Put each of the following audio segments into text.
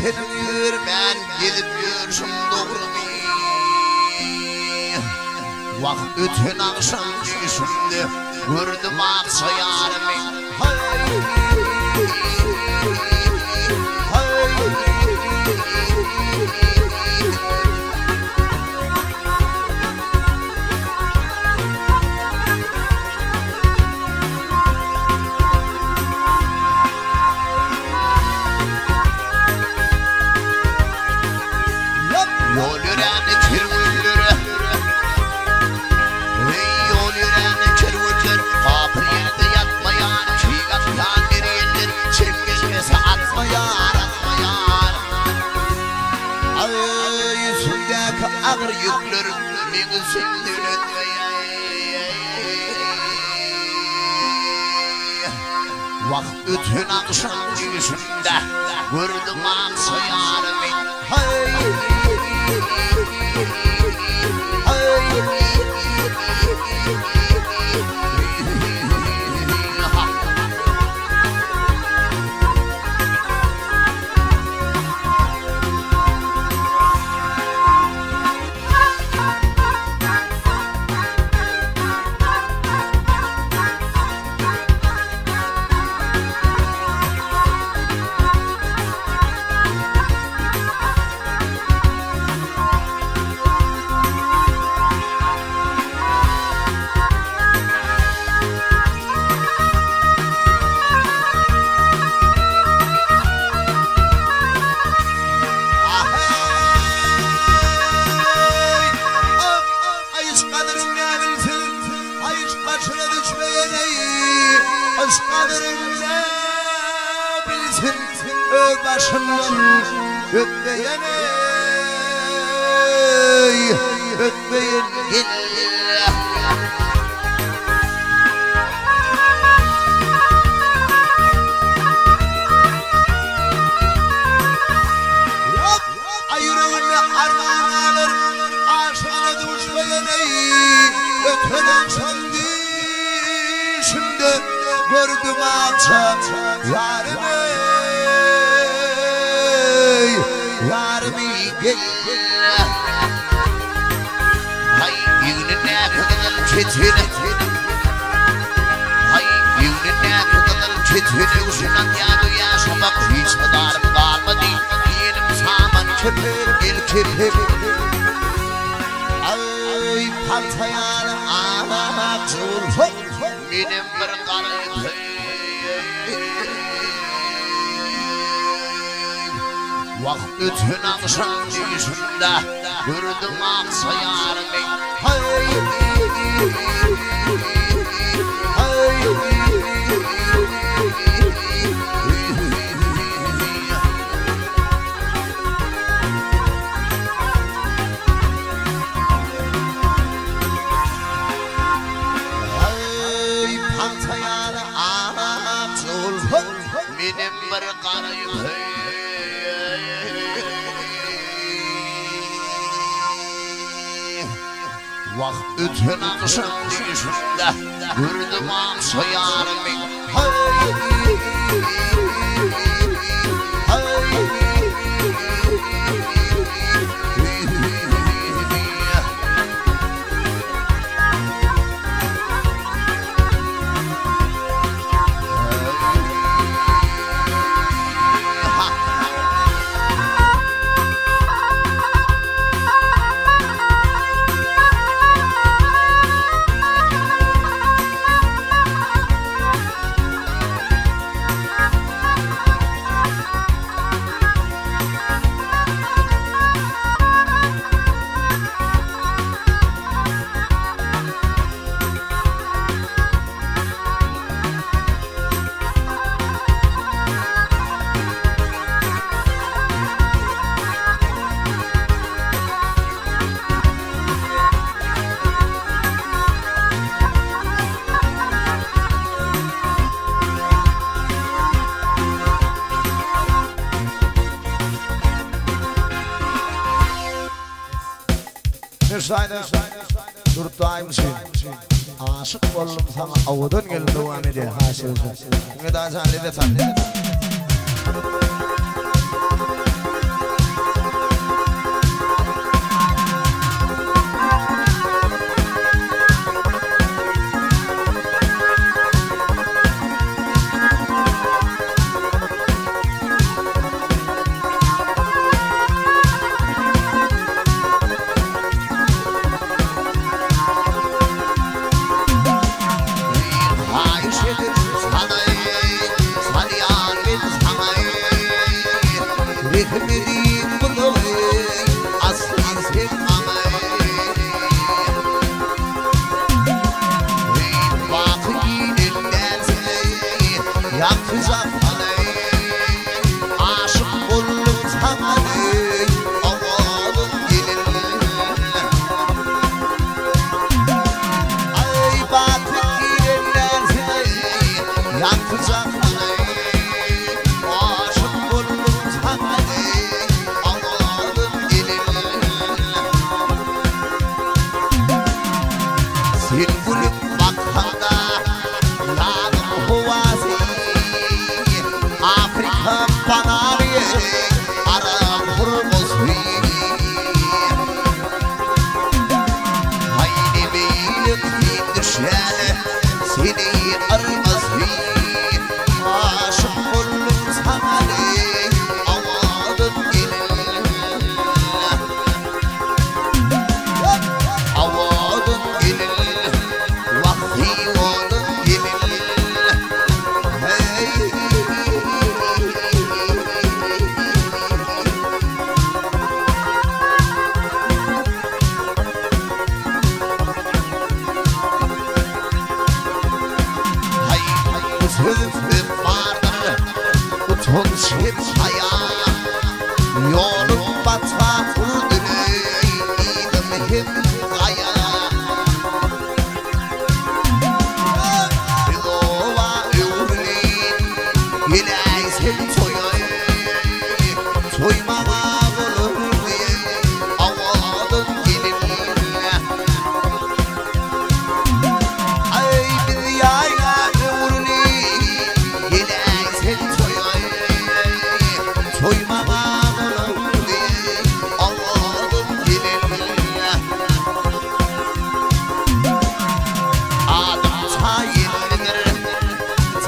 Senindir ben gidip görsün doğru mu? Vakit bütün akşam düşümde gördüm aksa yarımı. Yol yüreni kirvüllürü Yol yüreni kirvüllür Kapır yerde yatmayan Çiğgattan nereyindir Çemgecesi atmayan Yüzündeki ağır yükler Beni sündürütmeyen Vakt bütün akşam yüzünde Gördüm aksayarımı Başından ötmeyene ötmeyin illa ayırığını armağan alır aşağına düşmeyene ötmeden sandı şimdi gördüm akşam yarımı Yarımı gel Hay yüğününe kadar çetini Hay yüğününe kadar çetini Uzunan yanı yaşamak hiç kadarım kalmadı Yenim saman kepir el kepir Ay paltayanı ağlamak zor Benim bir karayım Vakt bütün akşam yüzünde Gördüm aksayarımı Paltayanı ağlamak zor Benim bir karayım Vakt bütün akşam yüzünde Gördüm aksayarımı Müsaade Durtaymışsın Aşık oldum sana Avudan geldi o amide Haşır Ne daha zannede zannede Hayır, sana hep çaya yolum batma kurduruydım hep kaya Dova öğrenin yine hep toya Toymama olur diye avadım gelinle Ay bir yayla öğrenin yine hep toya Toymama olur diye avadım gelinle Adım tayindir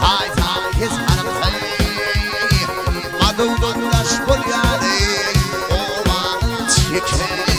Tay tay kez hanım tay Maduvdan daş bolyari Oğlanın çiçeği